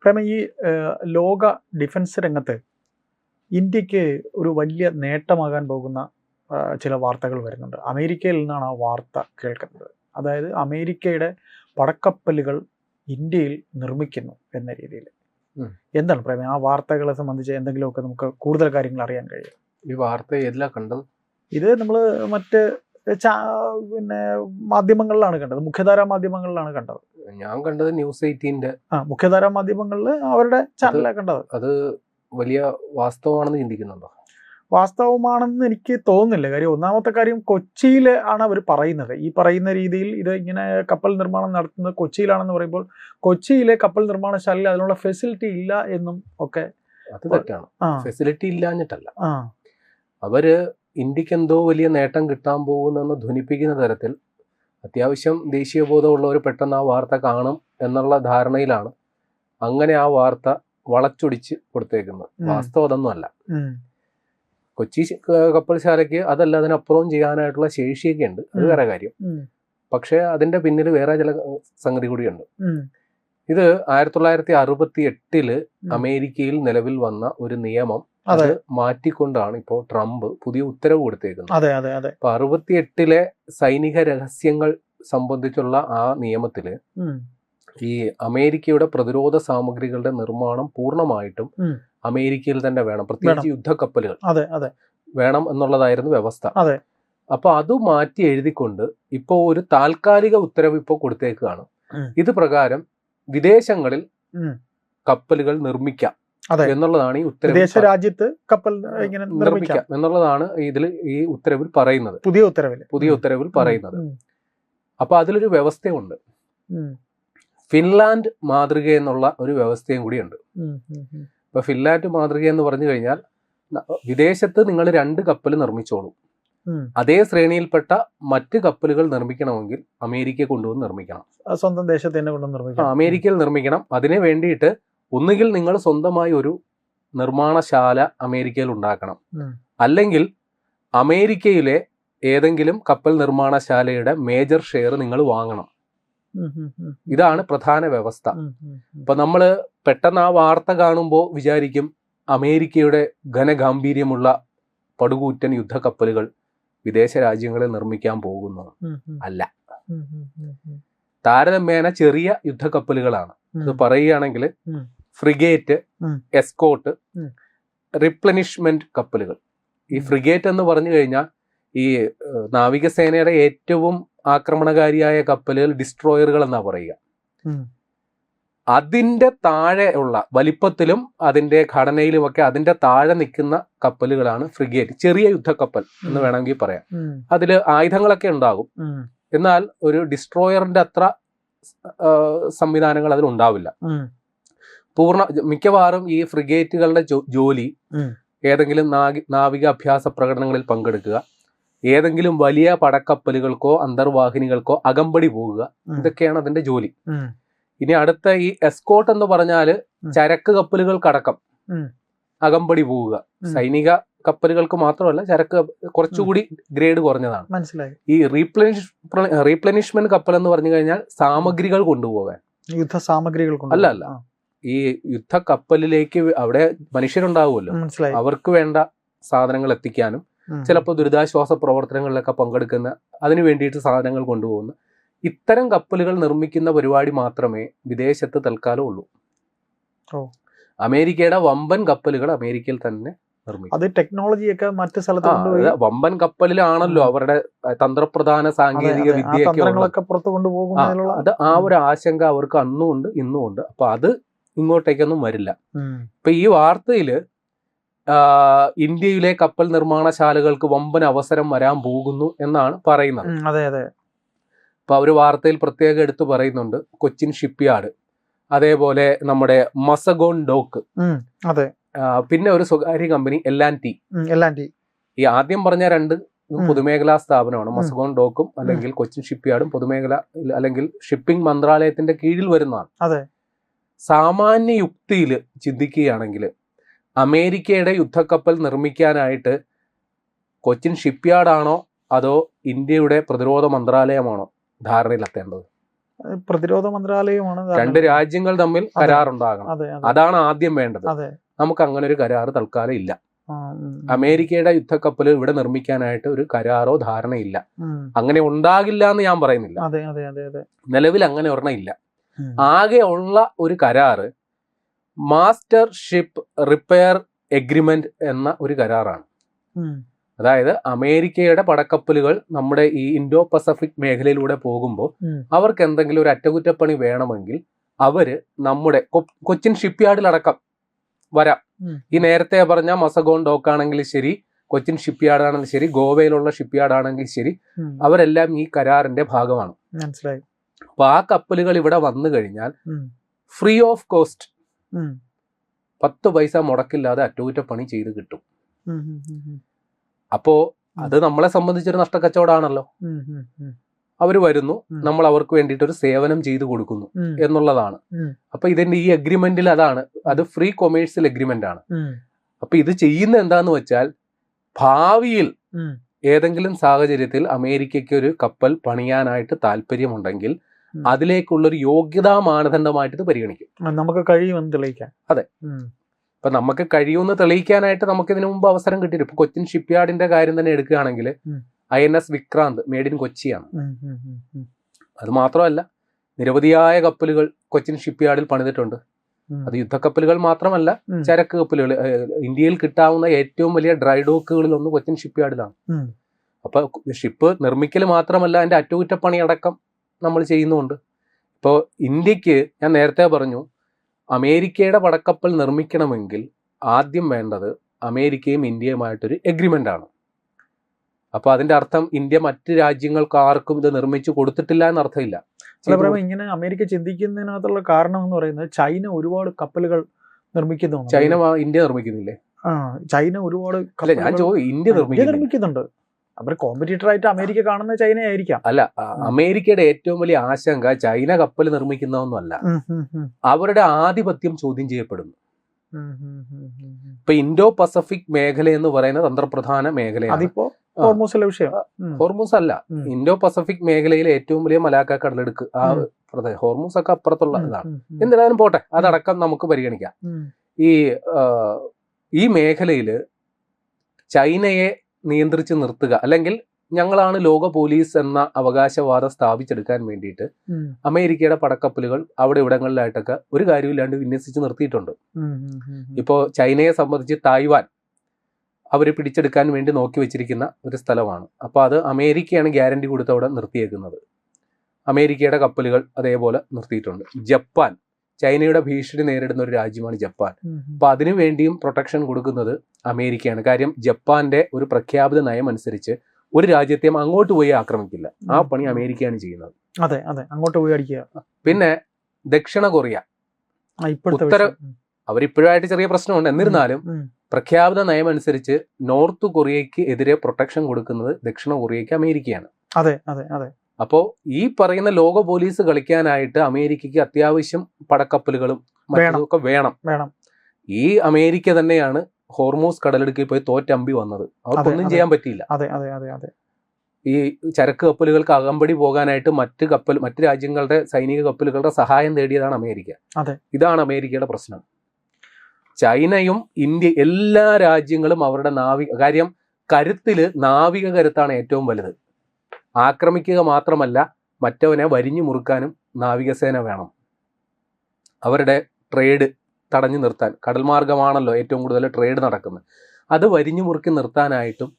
പ്രേമ ഈ ലോക ഡിഫൻസ് രംഗത്ത് ഇന്ത്യക്ക് ഒരു വലിയ നേട്ടമാകാൻ പോകുന്ന ചില വാർത്തകൾ വരുന്നുണ്ട്. അമേരിക്കയിൽ നിന്നാണ് ആ വാർത്ത കേൾക്കുന്നത്. അതായത് അമേരിക്കയുടെ പടക്കപ്പലുകൾ ഇന്ത്യയിൽ നിർമ്മിക്കുന്നു എന്ന രീതിയിൽ. എന്താണ് പ്രേമ ആ വാർത്തകളെ സംബന്ധിച്ച് എന്തെങ്കിലുമൊക്കെ നമുക്ക് കൂടുതൽ കാര്യങ്ങൾ അറിയാൻ കഴിയും? ഈ വാർത്ത ഏതിലാണ് കണ്ടത്? ഇത് നമ്മൾ മറ്റ് പിന്നെ മാധ്യമങ്ങളിലാണ് കണ്ടത്, മുഖ്യധാരാ മാധ്യമങ്ങളിലാണ് കണ്ടത്. ഞാൻ കണ്ടത് ന്യൂസ് 18-ന്റെ മുഖ്യധാരാ മാധ്യമങ്ങളിൽ അവരുടെ ചാനലാണ് കണ്ടത്. അത് വലിയ വാസ്തവമാണെന്ന് ചിന്തിക്കുന്നുണ്ടോ? വാസ്തവമാണെന്ന് എനിക്ക് തോന്നുന്നില്ല. കാര്യം ഒന്നാമത്തെ കാര്യം കൊച്ചിയിൽ ആണ് അവർ പറയുന്നത്. ഈ പറയുന്ന രീതിയിൽ ഇത് ഇങ്ങനെ കപ്പൽ നിർമ്മാണം നടത്തുന്നത് കൊച്ചിയിലാണെന്ന് പറയുമ്പോൾ കൊച്ചിയിലെ കപ്പൽ നിർമ്മാണശാലയിൽ അതിനുള്ള ഫെസിലിറ്റി ഇല്ല എന്നും ഒക്കെ. അത് തെറ്റാണ്. ഫെസിലിറ്റി ഇല്ലാഞ്ഞിട്ടല്ല, അവര് ഇന്ത്യക്ക് എന്തോ വലിയ നേട്ടം കിട്ടാൻ പോകുന്നെന്ന് ധ്വനിപ്പിക്കുന്ന തരത്തിൽ അത്യാവശ്യം ദേശീയബോധമുള്ളവർ പെട്ടെന്ന് ആ വാർത്ത കാണും എന്നുള്ള ധാരണയിലാണ് അങ്ങനെ ആ വാർത്ത വളച്ചൊടിച്ച് കൊടുത്തേക്കുന്നത്. വാസ്തവം അതൊന്നും അല്ല. കൊച്ചി കപ്പൽശാലയ്ക്ക് അതല്ല അതിനപ്പുറവും ചെയ്യാനായിട്ടുള്ള ശേഷിയൊക്കെ ഉണ്ട്, അത് വേറെ കാര്യം. പക്ഷെ അതിന്റെ പിന്നിൽ വേറെ ചില സംഗതി കൂടിയുണ്ട്. ഇത് 1968 അമേരിക്കയിൽ നിലവിൽ വന്ന ഒരു നിയമം അത് മാറ്റിക്കൊണ്ടാണ് ഇപ്പോൾ ട്രംപ് പുതിയ ഉത്തരവ് കൊടുത്തേക്കുന്നത്. അപ്പൊ 68 സൈനിക രഹസ്യങ്ങൾ സംബന്ധിച്ചുള്ള ആ നിയമത്തില് ഈ അമേരിക്കയുടെ പ്രതിരോധ സാമഗ്രികളുടെ നിർമ്മാണം പൂർണ്ണമായിട്ടും അമേരിക്കയിൽ തന്നെ വേണം, പ്രത്യേകിച്ച് യുദ്ധക്കപ്പലുകൾ വേണം എന്നുള്ളതായിരുന്നു വ്യവസ്ഥ. അപ്പൊ അത് മാറ്റി എഴുതിക്കൊണ്ട് ഇപ്പോ ഒരു താൽക്കാലിക ഉത്തരവ് ഇപ്പോൾ കൊടുത്തേക്കാണ്. ഇത് പ്രകാരം വിദേശങ്ങളിൽ കപ്പലുകൾ നിർമ്മിക്കാം എന്നുള്ളതാണ് ഈ ഉത്തരവ്. രാജ്യത്ത് കപ്പൽ നിർമ്മിക്കാം എന്നുള്ളതാണ് ഇതിൽ ഈ ഉത്തരവിൽ പറയുന്നത്, പുതിയ ഉത്തരവിൽ പറയുന്നത്. അപ്പൊ അതിലൊരു വ്യവസ്ഥയുണ്ട്, ഫിൻലാൻഡ് മാതൃക എന്നുള്ള ഒരു വ്യവസ്ഥയും കൂടിയുണ്ട്. ഇപ്പൊ ഫിൻലാൻഡ് മാതൃക എന്ന് പറഞ്ഞു കഴിഞ്ഞാൽ വിദേശത്ത് നിങ്ങൾ 2 കപ്പൽ നിർമ്മിച്ചോളൂ, അതേ ശ്രേണിയിൽപ്പെട്ട മറ്റ് കപ്പലുകൾ നിർമ്മിക്കണമെങ്കിൽ അമേരിക്കയെ കൊണ്ടുവന്ന് നിർമ്മിക്കണം, സ്വന്തം ദേശത്ത് തന്നെ കൊണ്ടുവന്ന് നിർമ്മിക്കണം, അമേരിക്കയിൽ നിർമ്മിക്കണം. അതിന് വേണ്ടിയിട്ട് ഒന്നുകിൽ നിങ്ങൾ സ്വന്തമായി ഒരു നിർമ്മാണശാല അമേരിക്കയിൽ ഉണ്ടാക്കണം, അല്ലെങ്കിൽ അമേരിക്കയിലെ ഏതെങ്കിലും കപ്പൽ നിർമ്മാണശാലയുടെ മേജർ ഷെയർ നിങ്ങൾ വാങ്ങണം. ഇതാണ് പ്രധാന വ്യവസ്ഥ. ഇപ്പൊ നമ്മള് പെട്ടെന്ന് ആ വാർത്ത കാണുമ്പോൾ വിചാരിക്കും അമേരിക്കയുടെ ഘനഗാംഭീര്യമുള്ള പടുകൂറ്റൻ യുദ്ധക്കപ്പലുകൾ വിദേശ രാജ്യങ്ങളിൽ നിർമ്മിക്കാൻ പോകുന്നു. അല്ല, താരതമ്യേന ചെറിയ യുദ്ധക്കപ്പലുകളാണ്. ഇത് പറയുകയാണെങ്കിൽ ഫ്രിഗേറ്റ്, എസ്കോട്ട്, റിപ്ലനിഷ്മെന്റ് കപ്പലുകൾ. ഈ ഫ്രിഗേറ്റ് എന്ന് പറഞ്ഞു കഴിഞ്ഞാൽ ഈ നാവികസേനയുടെ ഏറ്റവും ആക്രമണകാരിയായ കപ്പലുകൾ ഡിസ്ട്രോയറുകൾ എന്നാ പറയുക. അതിന്റെ താഴെ ഉള്ള വലിപ്പത്തിലും അതിന്റെ ഘടനയിലുമൊക്കെ അതിന്റെ താഴെ നിൽക്കുന്ന കപ്പലുകളാണ് ഫ്രിഗേറ്റ്, ചെറിയ യുദ്ധക്കപ്പൽ എന്ന് വേണമെങ്കിൽ പറയാം. അതിൽ ആയുധങ്ങളൊക്കെ ഉണ്ടാകും, എന്നാൽ ഒരു ഡിസ്ട്രോയറിന്റെ അത്ര സംവിധാനങ്ങൾ അതിൽ ഉണ്ടാവില്ല. മിക്കവാറും ഈ ഫ്രിഗേറ്റുകളുടെ ജോലി ഏതെങ്കിലും നാവിക അഭ്യാസ പ്രകടനങ്ങളിൽ പങ്കെടുക്കുക, ഏതെങ്കിലും വലിയ പടക്കപ്പലുകൾക്കോ അന്തർവാഹിനികൾക്കോ അകമ്പടി പോകുക, ഇതൊക്കെയാണ് അതിന്റെ ജോലി. ഇനി അടുത്ത ഈ എസ്കോട്ട് എന്ന് പറഞ്ഞാല് ചരക്ക് കപ്പലുകൾക്കടക്കം അകമ്പടി പോവുക. സൈനിക കപ്പലുകൾക്ക് മാത്രമല്ല, ചരക്ക് കുറച്ചുകൂടി ഗ്രേഡ് കുറഞ്ഞതാണ്. മനസ്സിലായി. ഈ റീപ്ലനിഷ്മെന്റ് കപ്പൽ എന്ന് പറഞ്ഞു കഴിഞ്ഞാൽ സാമഗ്രികൾ കൊണ്ടുപോകാൻ, യുദ്ധ സാമഗ്രികൾ അല്ല, ഈ യുദ്ധ കപ്പലിലേക്ക് അവിടെ മനുഷ്യരുണ്ടാവുമല്ലോ, അവർക്ക് വേണ്ട സാധനങ്ങൾ എത്തിക്കാനും ചിലപ്പോൾ ദുരിതാശ്വാസ പ്രവർത്തനങ്ങളിലൊക്കെ പങ്കെടുക്കുന്ന അതിനു വേണ്ടിയിട്ട് സാധനങ്ങൾ കൊണ്ടുപോകുന്ന ഇത്തരം കപ്പലുകൾ നിർമ്മിക്കുന്ന പരിപാടി മാത്രമേ വിദേശത്ത് തൽക്കാലം ഉള്ളൂ. അമേരിക്കയുടെ വമ്പൻ കപ്പലുകൾ അമേരിക്കയിൽ തന്നെ നിർമ്മിക്കും. അത് ടെക്നോളജിയൊക്കെ മറ്റു സ്ഥലത്ത് വമ്പൻ കപ്പലിലാണല്ലോ അവരുടെ തന്ത്രപ്രധാന സാങ്കേതിക വിദ്യയൊക്കെ പുറത്തു കൊണ്ടുപോകും. അത് ആ ഒരു ആശങ്ക അവർക്ക് അന്നും ഉണ്ട് ഇന്നും ഉണ്ട്. അപ്പൊ അത് ഇങ്ങോട്ടേക്കൊന്നും വരില്ല. ഇപ്പൊ ഈ വാർത്തയില് ഇന്ത്യയിലെ കപ്പൽ നിർമ്മാണശാലകൾക്ക് വമ്പൻ അവസരം വരാൻ പോകുന്നു എന്നാണ് പറയുന്നത്. അപ്പൊ അവർ വാർത്തയിൽ പ്രത്യേകം എടുത്തു പറയുന്നുണ്ട് കൊച്ചിൻ ഷിപ്പ്യാർഡ്, അതേപോലെ നമ്മുടെ മസഗോൺ ഡോക്ക്, പിന്നെ ഒരു സ്വകാര്യ കമ്പനി L&T. ഈ ആദ്യം പറഞ്ഞ 2 പൊതുമേഖലാ സ്ഥാപനമാണ്. മസഗോൺ ഡോക്കും അല്ലെങ്കിൽ കൊച്ചിൻ ഷിപ്പ്യാർഡും പൊതുമേഖല അല്ലെങ്കിൽ ഷിപ്പിംഗ് മന്ത്രാലയത്തിന്റെ കീഴിൽ വരുന്നതാണ്. സാമാന്യ യുക്തിയിൽ ചിന്തിക്കുകയാണെങ്കിൽ അമേരിക്കയുടെ യുദ്ധക്കപ്പൽ നിർമ്മിക്കാനായിട്ട് കൊച്ചിൻ ഷിപ്പ്യാർഡാണോ അതോ ഇന്ത്യയുടെ പ്രതിരോധ മന്ത്രാലയമാണോ ധാരണയിലെത്തേണ്ടത്? പ്രതിരോധ മന്ത്രാലയമാണ് രണ്ട് രാജ്യങ്ങൾ തമ്മിൽ കരാറുണ്ടാകണം. അതാണ് ആദ്യം വേണ്ടത്. നമുക്ക് അങ്ങനെ ഒരു കരാർ തൽക്കാലം ഇല്ല. അമേരിക്കയുടെ യുദ്ധക്കപ്പൽ ഇവിടെ നിർമ്മിക്കാനായിട്ട് ഒരു കരാറോ ധാരണയില്ല. അങ്ങനെ ഉണ്ടാകില്ല എന്ന് ഞാൻ പറയുന്നില്ല. നിലവിൽ അങ്ങനെ ഒരെണ്ണം ഇല്ല. ആകെ ഉള്ള ഒരു കരാറ് മാസ്റ്റർ ഷിപ്പ് റിപ്പയർ എഗ്രിമെന്റ് എന്ന ഒരു കരാറാണ്. അതായത് അമേരിക്കയുടെ പടക്കപ്പലുകൾ നമ്മുടെ ഈ ഇൻഡോ പസഫിക് മേഖലയിലൂടെ പോകുമ്പോൾ അവർക്ക് എന്തെങ്കിലും ഒരു അറ്റകുറ്റപ്പണി വേണമെങ്കിൽ അവര് നമ്മുടെ കൊച്ചിൻ ഷിപ്പ്യാർഡിലടക്കം വരാം. ഈ നേരത്തെ പറഞ്ഞ മസഗോൺ ഡോക്ക് ആണെങ്കിലും ശരി, കൊച്ചിൻ ഷിപ്പ്യാർഡ് ആണെങ്കിലും ശരി, ഗോവയിലുള്ള ഷിപ്പ്യാർഡ് ആണെങ്കിലും ശരി, അവരെല്ലാം ഈ കരാറിന്റെ ഭാഗമാണ്. മനസ്സിലായി. അപ്പൊ ആ കപ്പലുകൾ ഇവിടെ വന്നു കഴിഞ്ഞാൽ ഫ്രീ ഓഫ് കോസ്റ്റ് 10 പൈസ മുടക്കില്ലാതെ അറ്റകുറ്റപ്പണി ചെയ്ത് കിട്ടും. അപ്പോ അത് നമ്മളെ സംബന്ധിച്ചൊരു നഷ്ടക്കച്ചവടമാണല്ലോ. അവര് വരുന്നു, നമ്മൾ അവർക്ക് വേണ്ടിയിട്ട് ഒരു സേവനം ചെയ്തു കൊടുക്കുന്നു എന്നുള്ളതാണ്. അപ്പൊ ഇതിന്റെ ഈ അഗ്രിമെന്റിൽ അതാണ്, അത് ഫ്രീ കൊമേഴ്സ്യൽ അഗ്രിമെന്റ് ആണ്. അപ്പൊ ഇത് ചെയ്യുന്ന എന്താന്ന് വെച്ചാൽ ഭാവിയിൽ ഏതെങ്കിലും സാഹചര്യത്തിൽ അമേരിക്കയ്ക്ക് ഒരു കപ്പൽ പണിയാനായിട്ട് താല്പര്യമുണ്ടെങ്കിൽ അതിലേക്കുള്ളൊരു യോഗ്യതാ മാനദണ്ഡമായിട്ട് ഇത് പരിഗണിക്കും. നമുക്ക് കഴിയുമെന്ന് തെളിയിക്കാൻ. അതെ, ഇപ്പൊ നമുക്ക് കഴിയുമെന്ന് തെളിയിക്കാനായിട്ട് നമുക്ക് ഇതിനു മുമ്പ് അവസരം കിട്ടിയിരുന്നു. ഇപ്പൊ കൊച്ചിൻ ഷിപ്പ്യാർഡിന്റെ കാര്യം തന്നെ എടുക്കുകയാണെങ്കിൽ INS വിക്രാന്ത് മേഡ് ഇൻ കൊച്ചിയാണ്. അത് മാത്രമല്ല, നിരവധിയായ കപ്പലുകൾ കൊച്ചിൻ ഷിപ്പ്യാർഡിൽ പണിതിട്ടുണ്ട്. അത് യുദ്ധക്കപ്പലുകൾ മാത്രമല്ല, ചരക്ക് കപ്പലുകൾ. ഇന്ത്യയിൽ കിട്ടാവുന്ന ഏറ്റവും വലിയ ഡ്രൈ ഡോക്കുകളിൽ ഒന്ന് കൊച്ചിൻ ഷിപ്പ്യാർഡിലാണ്. അപ്പൊ ഷിപ്പ് നിർമ്മിക്കൽ മാത്രമല്ല, അതിന്റെ അറ്റകുറ്റപ്പണി അടക്കം നമ്മൾ ചെയ്യുന്നുണ്ട്. ഇപ്പോൾ ഇന്ത്യക്ക് ഞാൻ നേരത്തെ പറഞ്ഞു, അമേരിക്കയുടെ പടക്കപ്പൽ നിർമ്മിക്കണമെങ്കിൽ ആദ്യം വേണ്ടത് അമേരിക്കയും ഇന്ത്യയുമായിട്ടൊരു എഗ്രിമെന്റ് ആണ്. അപ്പൊ അതിന്റെ അർത്ഥം ഇന്ത്യ മറ്റ് രാജ്യങ്ങൾക്ക് ആർക്കും ഇത് നിർമ്മിച്ചു കൊടുത്തിട്ടില്ല എന്നർത്ഥമില്ല. ഇങ്ങനെ അമേരിക്ക ചിന്തിക്കുന്നതിനകത്തുള്ള കാരണം എന്ന് പറയുന്നത് ചൈന ഒരുപാട് കപ്പലുകൾ നിർമ്മിക്കുന്നു. China India നിർമ്മിക്കുന്നില്ലേ? ചൈന ഒരുപാട് ഞാൻ ഇന്ത്യ നിർമ്മിക്കുന്നുണ്ട്. അവർ കോമ്പറ്റീറ്റർ ആയിട്ട് അമേരിക്ക കാണുന്ന ചൈന ആയിരിക്കാം. അല്ല, അമേരിക്കയുടെ ഏറ്റവും വലിയ ആശങ്ക ചൈന കപ്പൽ നിർമ്മിക്കുന്നതൊന്നുമല്ല, അവരുടെ ആധിപത്യം ചോദ്യം ചെയ്യപ്പെടുന്നു. ഇപ്പൊ ഇൻഡോ പസഫിക് മേഖല എന്ന് പറയുന്ന തന്ത്രപ്രധാന മേഖലയാണ്. ഹോർമൂസ് അല്ല, ഇൻഡോ പസഫിക് മേഖലയിലെ ഏറ്റവും വലിയ മലാക്ക കടലെടുക്ക്. ഹോർമൂസ് ഒക്കെ അപ്പുറത്തുള്ള ഇതാണ്. എന്തായാലും പോട്ടെ, അതടക്കം നമുക്ക് പരിഗണിക്കാം. ഈ മേഖലയിൽ ചൈനയെ നിയന്ത്രിച്ച് നിർത്തുക, അല്ലെങ്കിൽ ഞങ്ങളാണ് ലോക പോലീസ് എന്ന അവകാശവാദം സ്ഥാപിച്ചെടുക്കാൻ വേണ്ടിയിട്ട് അമേരിക്കയുടെ പടക്കപ്പലുകൾ അവിടെ ഇവിടങ്ങളിലായിട്ടൊക്കെ ഒരു കാര്യമില്ലാണ്ട് വിന്യസിച്ച് നിർത്തിയിട്ടുണ്ട്. ഇപ്പോ ചൈനയെ സംബന്ധിച്ച് തായ്വാൻ അവര് പിടിച്ചെടുക്കാൻ വേണ്ടി നോക്കി വെച്ചിരിക്കുന്ന ഒരു സ്ഥലമാണ്. അപ്പൊ അത് അമേരിക്കയാണ് ഗ്യാരണ്ടി കൊടുത്ത് അവിടെ നിർത്തിയേക്കുന്നത്. അമേരിക്കയുടെ കപ്പലുകൾ അതേപോലെ നിർത്തിയിട്ടുണ്ട്. ജപ്പാൻ, ചൈനയുടെ ഭീഷണി നേരിടുന്ന ഒരു രാജ്യമാണ് ജപ്പാൻ. അപ്പൊ അതിനു വേണ്ടിയും പ്രൊട്ടക്ഷൻ കൊടുക്കുന്നത് അമേരിക്കയാണ്. കാര്യം ജപ്പാന്റെ ഒരു പ്രഖ്യാപിത നയം അനുസരിച്ച് ഒരു രാജ്യത്തെയും അങ്ങോട്ട് പോയി ആക്രമിക്കില്ല. ആ പണി അമേരിക്കയാണ് ചെയ്യുന്നത്. അതെ അതെ, അങ്ങോട്ട് പോയി അടിക്കുക. പിന്നെ ദക്ഷിണ കൊറിയ, അവരിപ്പോഴായിട്ട് ചെറിയ പ്രശ്നമുണ്ട്. എന്നിരുന്നാലും പ്രഖ്യാപിത നയം അനുസരിച്ച് നോർത്ത് കൊറിയയ്ക്ക് എതിരെ പ്രൊട്ടക്ഷൻ കൊടുക്കുന്നത് ദക്ഷിണ കൊറിയയ്ക്ക് അമേരിക്കയാണ്. അതെ അതെ അതെ. അപ്പോ ഈ പറയുന്ന ലോക പോലീസ് കളിക്കാനായിട്ട് അമേരിക്കയ്ക്ക് അത്യാവശ്യം പടക്കപ്പലുകളും മറ്റൊക്കെ വേണം. ഈ അമേരിക്ക തന്നെയാണ് ഹോർമൂസ് കടലിടുക്കിൽ പോയി തോറ്റമ്പി വന്നത്. അവർക്കൊന്നും ചെയ്യാൻ പറ്റിയില്ല. ഈ ചരക്ക് കപ്പലുകൾക്ക് അകമ്പടി പോകാനായിട്ട് മറ്റ് രാജ്യങ്ങളുടെ സൈനിക കപ്പലുകളുടെ സഹായം തേടിയതാണ് അമേരിക്ക. ഇതാണ് അമേരിക്കയുടെ പ്രശ്നം. ചൈനയും ഇന്ത്യ, എല്ലാ രാജ്യങ്ങളും അവരുടെ കാര്യം കരുത്തില് നാവിക കരുത്താണ് ഏറ്റവും വലുത്. ആക്രമിക്കുക മാത്രമല്ല, മറ്റവനെ വരിഞ്ഞു മുറുക്കാനും നാവികസേന വേണം. അവരുടെ ട്രേഡ് തടഞ്ഞു നിർത്താൻ, കടൽ മാർഗമാണല്ലോ ഏറ്റവും കൂടുതൽ ട്രേഡ് നടക്കുന്നത്, അത് വരിഞ്ഞു മുറുക്കി നിർത്താനായിട്ടും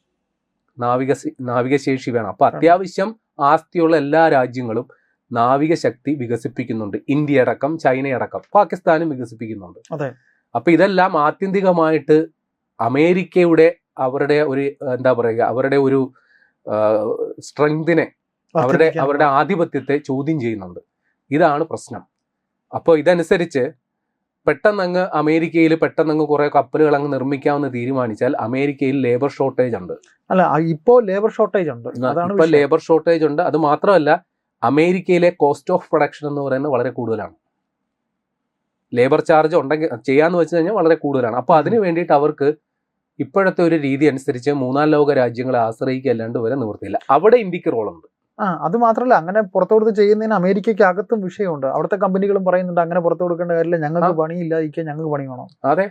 നാവികശേഷി വേണം. അപ്പൊ അത്യാവശ്യം ആസ്തിയുള്ള എല്ലാ രാജ്യങ്ങളും നാവിക ശക്തി വികസിപ്പിക്കുന്നുണ്ട്. ഇന്ത്യ അടക്കം, ചൈനയടക്കം, പാകിസ്ഥാനും വികസിപ്പിക്കുന്നുണ്ട്. അപ്പൊ ഇതെല്ലാം ആത്യന്തികമായിട്ട് അമേരിക്കയുടെ അവരുടെ ഒരു അവരുടെ ഒരു സ്ട്രെങ്തിനെ, അവരുടെ ആധിപത്യത്തെ ചോദ്യം ചെയ്യുന്നുണ്ട്. ഇതാണ് പ്രശ്നം. അപ്പോൾ ഇതനുസരിച്ച് പെട്ടെന്നങ്ങ് അമേരിക്കയിൽ കുറെ കപ്പലുകൾ അങ്ങ് നിർമ്മിക്കാമെന്ന് തീരുമാനിച്ചാൽ അമേരിക്കയിൽ ലേബർ ഷോർട്ടേജ് ഉണ്ട്. ഇപ്പോൾ ലേബർ ഷോർട്ടേജ് ഉണ്ട്. ഇപ്പോൾ ലേബർ ഷോർട്ടേജ് ഉണ്ട്. അത് മാത്രമല്ല, അമേരിക്കയിലെ കോസ്റ്റ് ഓഫ് പ്രൊഡക്ഷൻ എന്ന് പറയുന്നത് വളരെ കൂടുതലാണ്. ലേബർ ചാർജ് ഉണ്ടെങ്കിൽ ചെയ്യാന്ന് വെച്ച് കഴിഞ്ഞാൽ വളരെ കൂടുതലാണ്. അപ്പൊ അതിന് വേണ്ടിയിട്ട് അവർക്ക് ഇപ്പോഴത്തെ ഒരു രീതി അനുസരിച്ച് മൂന്നാം ലോക രാജ്യങ്ങളെ ആശ്രയിക്കല്ലാണ്ട് വരെ നിവൃത്തിയില്ല. അവിടെ ഇന്ത്യക്ക് റോളുണ്ട്. അത് മാത്രമല്ല, അങ്ങനെ പുറത്തു കൊടുത്ത് ചെയ്യുന്നതിന് അമേരിക്കയ്ക്ക് അകത്തും വിഷയമുണ്ട്. അവിടുത്തെ കമ്പനികളും പറയുന്നുണ്ട് അങ്ങനെ പുറത്തു കൊടുക്കേണ്ട കാര്യമില്ല, ഞങ്ങൾക്ക് പണിയില്ലാതിരിക്കാൻ ഞങ്ങൾക്ക് പണി വേണം. അതെ,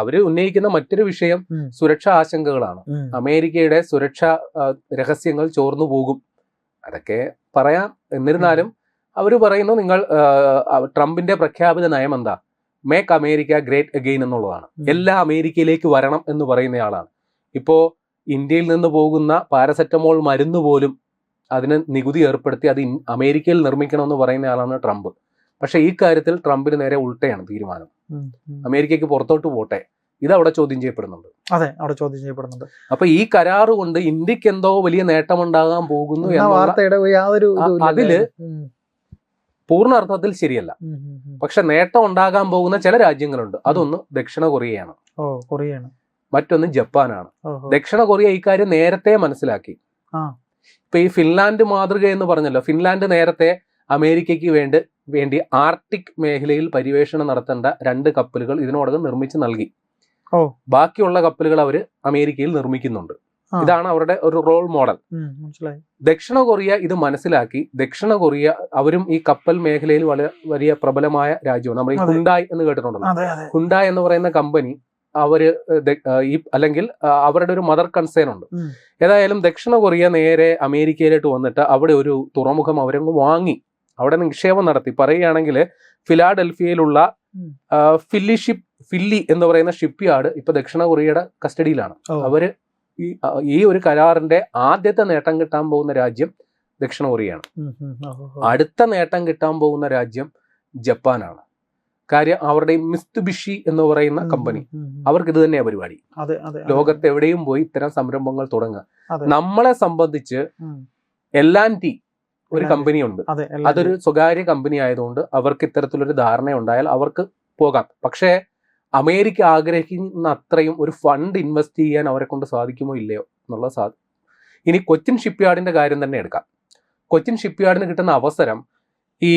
അവര് ഉന്നയിക്കുന്ന മറ്റൊരു വിഷയം സുരക്ഷാ ആശങ്കകളാണ്. അമേരിക്കയുടെ സുരക്ഷാ രഹസ്യങ്ങൾ ചോർന്നു പോകും, അതൊക്കെ പറയാം. എന്നിരുന്നാലും അവര് പറയുന്നു, നിങ്ങൾ ട്രംപിന്റെ പ്രഖ്യാപിത നയം എന്താ, മേക്ക് അമേരിക്ക ഗ്രേറ്റ് അഗെയിൻ എന്നുള്ളതാണ്. എല്ലാം അമേരിക്കയിലേക്ക് വരണം എന്ന് പറയുന്നയാളാണ്. ഇപ്പോ ഇന്ത്യയിൽ നിന്ന് പോകുന്ന പാരസെറ്റമോൾ മരുന്ന് പോലും അതിന് നികുതി ഏർപ്പെടുത്തി അത് അമേരിക്കയിൽ നിർമ്മിക്കണമെന്ന് പറയുന്ന ആളാണ് ട്രംപ്. പക്ഷെ ഈ കാര്യത്തിൽ ട്രംപിന് നേരെ ഉൾട്ടയാണ് തീരുമാനം. അമേരിക്കയ്ക്ക് പുറത്തോട്ട് പോട്ടെ, ഇത് അവിടെ ചോദ്യം ചെയ്യപ്പെടുന്നുണ്ട്. അതെ, അവിടെ ചോദ്യം ചെയ്യപ്പെടുന്നുണ്ട്. അപ്പൊ ഈ കരാറ് കൊണ്ട് ഇന്ത്യക്ക് എന്തോ വലിയ നേട്ടമുണ്ടാകാൻ പോകുന്നു അതില് പൂർണ്ണ അർത്ഥത്തിൽ ശരിയല്ല. പക്ഷെ നേട്ടം ഉണ്ടാകാൻ പോകുന്ന ചില രാജ്യങ്ങളുണ്ട്. അതൊന്ന് ദക്ഷിണ കൊറിയയാണ്, മറ്റൊന്ന് ജപ്പാനാണ്. ദക്ഷിണ കൊറിയ ഈ കാര്യം നേരത്തെ മനസ്സിലാക്കി. ഇപ്പൊ ഈ ഫിൻലാൻഡ് മാതൃക എന്ന് പറഞ്ഞല്ലോ, ഫിൻലാൻഡ് നേരത്തെ അമേരിക്കയ്ക്ക് വേണ്ടി ആർട്ടിക് മേഖലയിൽ പര്യവേഷണം നടത്തേണ്ട 2 കപ്പലുകൾ ഇതിനോടകം നിർമ്മിച്ച് നൽകി. ബാക്കിയുള്ള കപ്പലുകൾ അവര് അമേരിക്കയിൽ നിർമ്മിക്കുന്നുണ്ട്. ഇതാണ് അവരുടെ ഒരു റോൾ മോഡൽ. ദക്ഷിണ കൊറിയ ഇത് മനസ്സിലാക്കി. ദക്ഷിണ കൊറിയ അവരും ഈ കപ്പൽ മേഖലയിൽ വളരെ വലിയ പ്രബലമായ രാജ്യമാണ്. നമ്മൾ ഈ ഹുണ്ടായ് എന്ന് കേട്ടിട്ടുണ്ടല്ലോ. ഹുണ്ടായ് എന്ന് പറയുന്ന കമ്പനി അവര് അല്ലെങ്കിൽ അവരുടെ ഒരു മദർ കൺസേൺ ഉണ്ട്. ഏതായാലും ദക്ഷിണ കൊറിയ നേരെ അമേരിക്കയിലോട്ട് വന്നിട്ട് അവിടെ ഒരു തുറമുഖം അവരങ്ങ് വാങ്ങി, അവിടെ നിക്ഷേപം നടത്തി. പറയുകയാണെങ്കിൽ ഫിലാഡൽഫിയയിലുള്ള ഫില്ലി എന്ന് പറയുന്ന ഷിപ്പ് യാർഡ് ഇപ്പൊ ദക്ഷിണ കൊറിയയുടെ കസ്റ്റഡിയിലാണ്. അവര് ഈ ഒരു കരാറിന്റെ ആദ്യത്തെ നേട്ടം കിട്ടാൻ പോകുന്ന രാജ്യം ദക്ഷിണ കൊറിയയാണ്. അടുത്ത നേട്ടം കിട്ടാൻ പോകുന്ന രാജ്യം ജപ്പാനാണ്. കാര്യം അവരുടെ മിസ്തുബിഷി എന്ന് പറയുന്ന കമ്പനി, അവർക്ക് ഇത് തന്നെയാണ് പരിപാടി. ലോകത്ത് എവിടെയും പോയി ഇത്തരം സംരംഭങ്ങൾ തുടങ്ങുക. നമ്മളെ സംബന്ധിച്ച് L&T ഒരു കമ്പനിയുണ്ട്, അതൊരു സ്വകാര്യ കമ്പനി ആയതുകൊണ്ട് അവർക്ക് ഇത്തരത്തിലൊരു ധാരണ ഉണ്ടായാൽ അവർക്ക് പോകാം. പക്ഷേ അമേരിക്ക ആഗ്രഹിക്കുന്ന അത്രയും ഒരു ഫണ്ട് ഇൻവെസ്റ്റ് ചെയ്യാൻ അവരെ കൊണ്ട് സാധിക്കുമോ ഇല്ലയോ എന്നുള്ള ഇനി കൊച്ചിൻ ഷിപ്പ്യാർഡിന്റെ കാര്യം തന്നെ എടുക്കാം. കൊച്ചിൻ ഷിപ്പ്യാർഡിന് കിട്ടുന്ന അവസരം, ഈ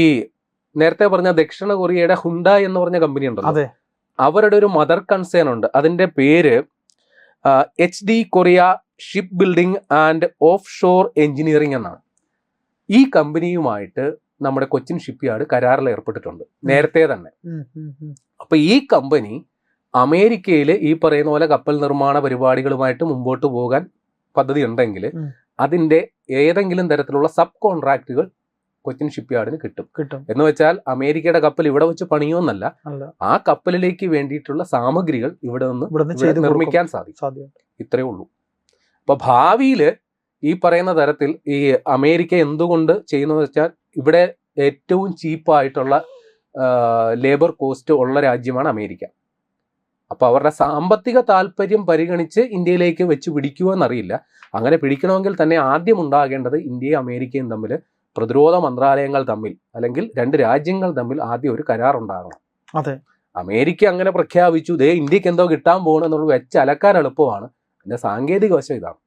നേരത്തെ പറഞ്ഞ ദക്ഷിണ കൊറിയയുടെ ഹുണ്ടായ് എന്ന് പറഞ്ഞ കമ്പനി ഉണ്ടല്ലോ, അവരുടെ ഒരു മദർ കൺസേൺ ഉണ്ട്. അതിന്റെ പേര് HD Korea ship building and offshore engineering എന്നാണ്. ഈ കമ്പനിയുമായിട്ട് നമ്മുടെ കൊച്ചിൻ ഷിപ്പ്യാർഡ് കരാറിൽ ഏർപ്പെട്ടിട്ടുണ്ട് നേരത്തെ തന്നെ. അപ്പൊ ഈ കമ്പനി അമേരിക്കയിൽ ഈ പറയുന്ന പോലെ കപ്പൽ നിർമ്മാണ പരിപാടികളുമായിട്ട് മുമ്പോട്ട് പോകാൻ പദ്ധതി ഉണ്ടെങ്കിൽ അതിന്റെ ഏതെങ്കിലും തരത്തിലുള്ള സബ് കോൺട്രാക്റ്റുകൾ കൊച്ചിൻ ഷിപ്പ്യാർഡിന് കിട്ടും. എന്ന് വെച്ചാൽ അമേരിക്കയുടെ കപ്പൽ ഇവിടെ വെച്ച് പണിയോന്നല്ല, ആ കപ്പലിലേക്ക് വേണ്ടിയിട്ടുള്ള സാമഗ്രികൾ ഇവിടെ നിന്ന് നിർമ്മിക്കാൻ സാധിക്കും. ഇത്രയേ ഉള്ളൂ. അപ്പൊ ഭാവിയില് ഈ പറയുന്ന തരത്തിൽ ഈ അമേരിക്ക എന്തുകൊണ്ട് ചെയ്യുന്നത് വെച്ചാൽ ഇവിടെ ഏറ്റവും ചീപ്പായിട്ടുള്ള ലേബർ കോസ്റ്റ് ഉള്ള രാജ്യമാണ് അമേരിക്ക. അപ്പൊ അവരുടെ സാമ്പത്തിക താല്പര്യം പരിഗണിച്ച് ഇന്ത്യയിലേക്ക് വെച്ച് പിടിക്കുമോ എന്നറിയില്ല. അങ്ങനെ പിടിക്കണമെങ്കിൽ തന്നെ ആദ്യം ഉണ്ടാകേണ്ടത് ഇന്ത്യയും അമേരിക്കയും തമ്മിൽ പ്രതിരോധ മന്ത്രാലയങ്ങൾ തമ്മിൽ, അല്ലെങ്കിൽ 2 രാജ്യങ്ങൾ തമ്മിൽ ആദ്യം ഒരു കരാർ ഉണ്ടാകണം. അമേരിക്ക അങ്ങനെ പ്രഖ്യാപിച്ചു, ഇന്ത്യക്ക് എന്തോ കിട്ടാൻ പോകണം എന്നുള്ളത് വെച്ച് അലക്കാൻ എളുപ്പമാണ്. അതിന്റെ സാങ്കേതിക വശം ഇതാണ്.